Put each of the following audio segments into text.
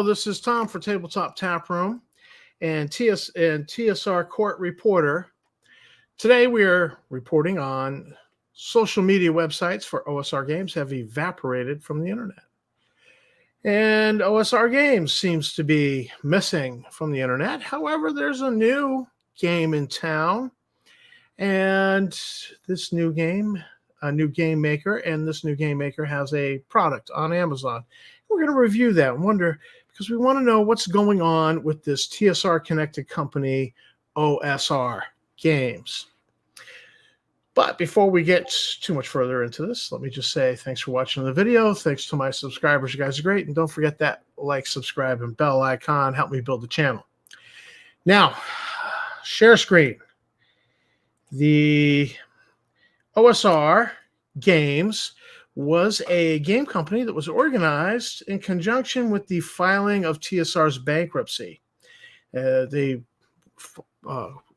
Hello, this is Tom for Tabletop Tap Room and TSR Court Reporter. Today we are reporting on social media websites for OSR Games have evaporated from the internet. And OSR Games seems to be missing from the internet. However, there's a new game in town, and this new game, a new game maker, and this new game maker has a product on Amazon. We're going to review that and wonder, because we want to know what's going on with this TSR connected company, OSR Games. But before we get too much further into this, let me just say thanks for watching the video. Thanks to my subscribers. You guys are great. And don't forget that like, subscribe, and bell icon. Help me build the channel. Now, share screen. The OSR Games was a game company that was organized in conjunction with the filing of TSR's bankruptcy. It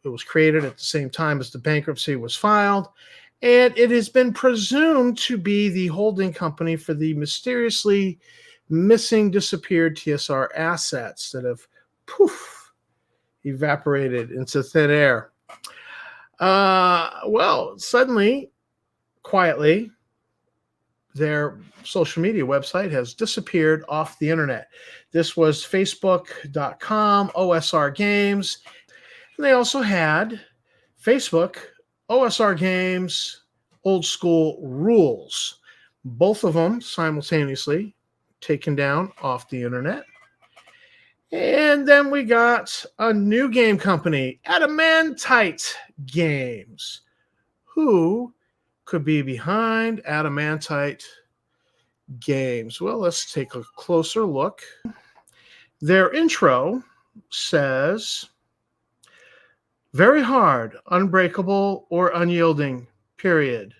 was created at the same time as the bankruptcy was filed, and it has been presumed to be the holding company for the mysteriously missing, disappeared TSR assets that have evaporated into thin air. Well, suddenly, quietly, their social media website has disappeared off the internet. This was facebook.com, OSR Games. And they also had Facebook, OSR Games, Old School Rules. Both of them simultaneously taken down off the internet. And then we got a new game company, Adamantite Games. Who could be behind Adamantite Games? Well, let's take a closer look. Their intro says, very hard, unbreakable, or unyielding, period.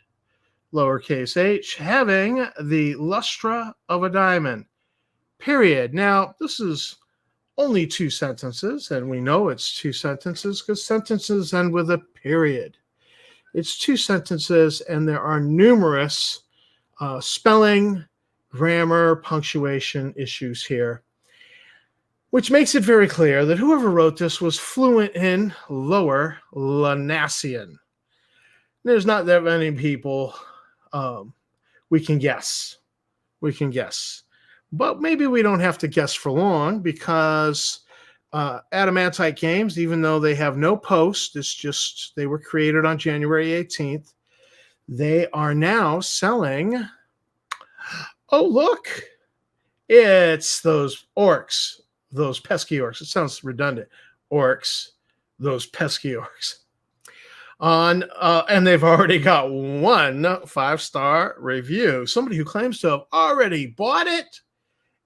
Lowercase h, having the lustre of a diamond, period. Now, this is only two sentences, and we know it's two sentences because sentences end with a period. It's two sentences, and there are numerous spelling, grammar, punctuation issues here, which makes it very clear that whoever wrote this was fluent in Lower Lenassian. There's not that many people. We can guess. But maybe we don't have to guess for long, because Adamantite Games, even though they have no post, it's just they were created on January 18th. They are now selling. Oh, look, it's those orcs, those pesky orcs. It sounds redundant. Orcs, those pesky orcs. And they've already got one 5-star review. Somebody who claims to have already bought it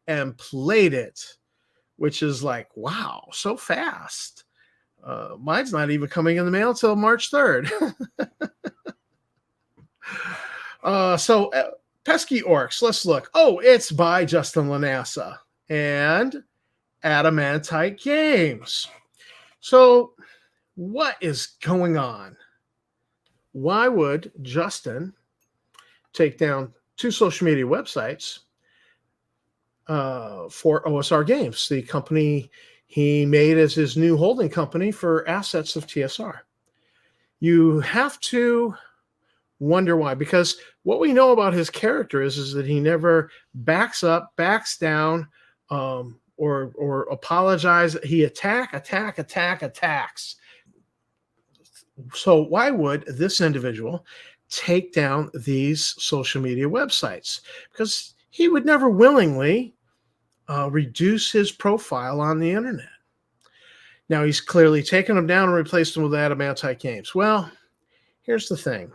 and played it, which is like, wow, so fast. Mine's not even coming in the mail until March 3rd. Pesky Orcs, let's look. Oh, it's by Justin Lanassa and Adamantite Games. So what is going on? Why would Justin take down two social media websites for OSR Games, the company he made as his new holding company for assets of TSR? You have to wonder why, because what we know about his character is that he never backs up, backs down, or apologizes. He attacks. So why would this individual take down these social media websites? Because he would never willingly reduce his profile on the internet. Now, he's clearly taken them down and replaced them with Adamantite Games. Well, here's the thing.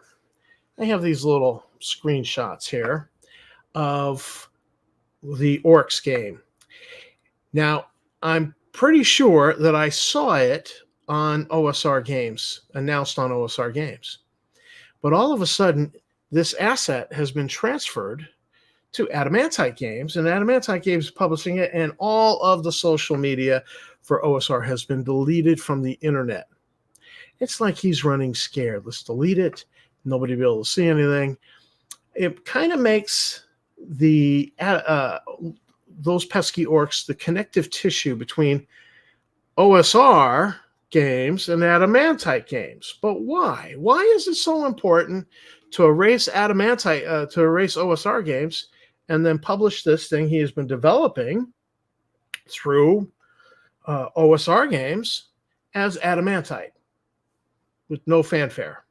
I have these little screenshots here of the Orcs game. Now, I'm pretty sure that I saw it on OSR Games, announced on OSR Games. But all of a sudden, this asset has been transferred to Adamantite Games, and Adamantite Games is publishing it, and all of the social media for OSR has been deleted from the internet. It's like he's running scared. Let's delete it. Nobody will be able to see anything. It kind of makes the those pesky orcs the connective tissue between OSR Games and Adamantite Games. But why? Why is it so important to erase to erase OSR Games and then publish this thing he has been developing through OSR Games as Adamantite with no fanfare?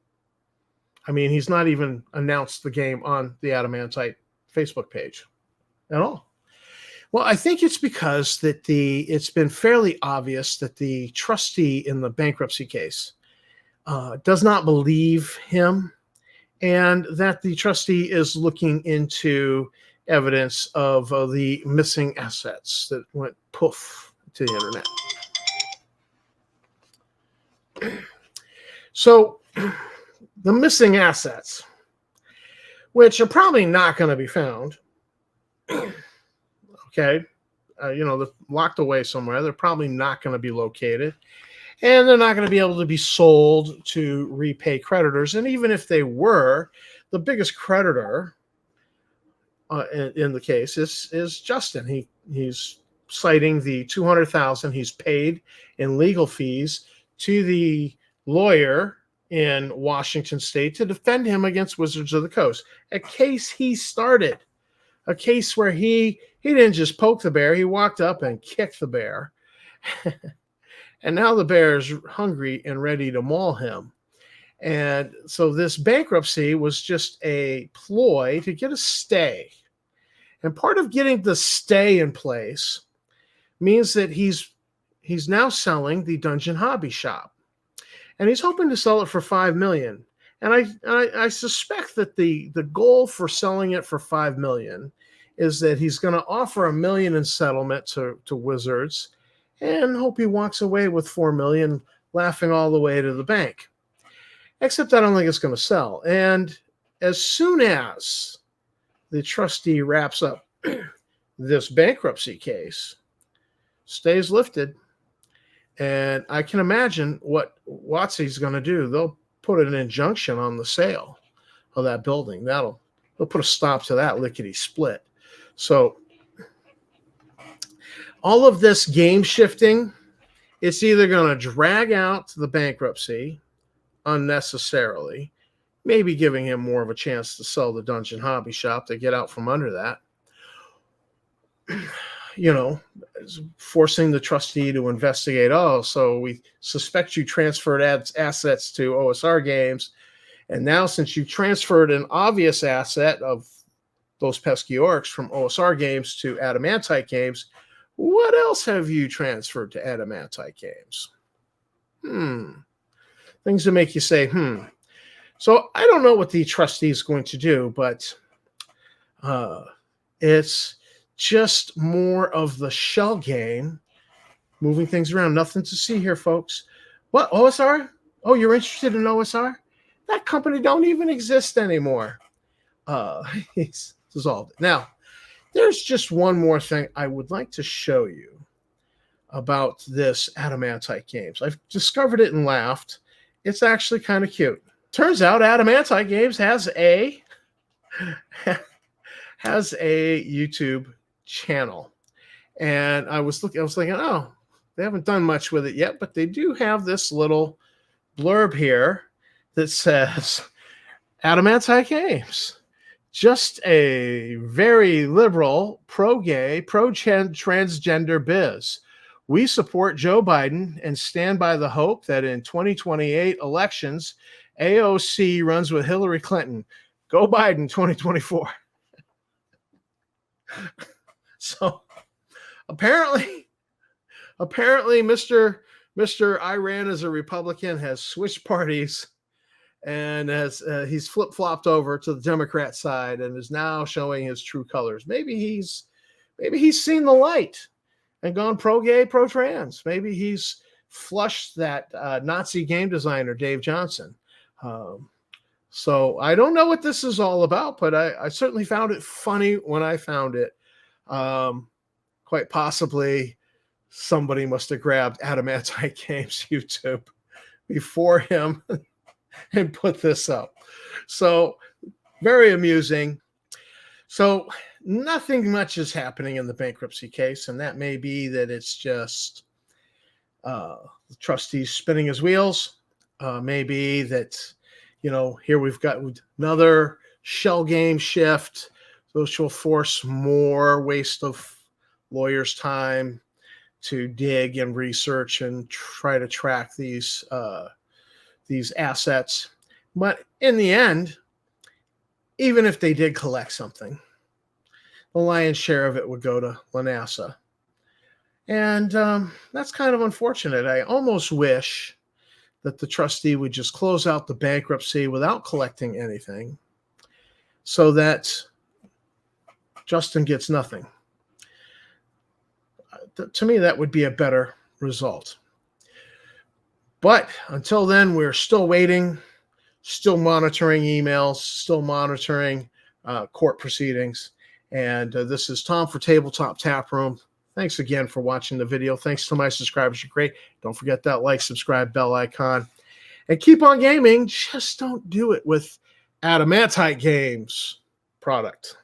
I mean, he's not even announced the game on the Adamantite Facebook page at all. Well, I think it's because that it's been fairly obvious that the trustee in the bankruptcy case does not believe him, and that the trustee is looking into evidence of the missing assets that went poof to the internet. So the missing assets, which are probably not going to be found, okay, they're locked away somewhere. They're probably not going to be located, and they're not going to be able to be sold to repay creditors. And even if they were, the biggest creditor in the case is Justin. He's citing the $200,000 he's paid in legal fees to the lawyer in Washington State to defend him against Wizards of the Coast, a case he started, a case where he didn't just poke the bear, he walked up and kicked the bear. And now the bear is hungry and ready to maul him. And so this bankruptcy was just a ploy to get a stay. And part of getting the stay in place means that he's now selling the Dungeon Hobby Shop. And he's hoping to sell it for $5 million. And I suspect that the goal for selling it for $5 million is that he's going to offer $1 million in settlement to Wizards and hope he walks away with $4 million, laughing all the way to the bank. Except I don't think it's going to sell. And as soon as the trustee wraps up this bankruptcy case, stays lifted, and I can imagine what WotC's going to do. They'll put an injunction on the sale of that building. They'll put a stop to that lickety split. So all of this game shifting, it's either going to drag out the bankruptcy unnecessarily, maybe giving him more of a chance to sell the Dungeon Hobby Shop to get out from under that, forcing the trustee to investigate. Oh, so we suspect you transferred assets to OSR Games, and now since you transferred an obvious asset of those pesky orcs from OSR Games to Adamantite Games, what else have you transferred to Adamantite Games? Things that make you say, So I don't know what the trustee is going to do, but it's just more of the shell game, moving things around. Nothing to see here, folks. What, OSR? Oh, you're interested in OSR? That company don't even exist anymore. He's dissolved it. Now, there's just one more thing I would like to show you about this Adamantite Games. I've discovered it and laughed. It's actually kind of cute. Turns out Adamantite Games has a YouTube channel. And I was thinking, oh, they haven't done much with it yet, but they do have this little blurb here that says Adamantite Games. Just a very liberal, pro-gay, pro-transgender biz. We support Joe Biden and stand by the hope that in 2028 elections, AOC runs with Hillary Clinton. Go Biden 2024. So apparently Mr. I ran as a Republican has switched parties and he's flip-flopped over to the Democrat side and is now showing his true colors. Maybe he's seen the light and gone pro-gay, pro-trans. Maybe he's flushed that Nazi game designer, Dave Johnson. So I don't know what this is all about, but I certainly found it funny when I found it. Quite possibly somebody must have grabbed Adamantite Games YouTube before him and put this up. So very amusing. So nothing much is happening in the bankruptcy case, and that may be that it's just the trustees spinning his wheels. Maybe that, here we've got another shell game shift, which will force more waste of lawyers' time to dig and research and try to track these assets. But in the end, even if they did collect something, the lion's share of it would go to Lanasa. And that's kind of unfortunate. I almost wish that the trustee would just close out the bankruptcy without collecting anything so that Justin gets nothing. To me, that would be a better result. But until then, we're still waiting, still monitoring emails, still monitoring court proceedings. And this is Tom for Tabletop Tap Room. Thanks again for watching the video. Thanks to my subscribers. You're great. Don't forget that like, subscribe, bell icon. And keep on gaming. Just don't do it with Adamantite Games product.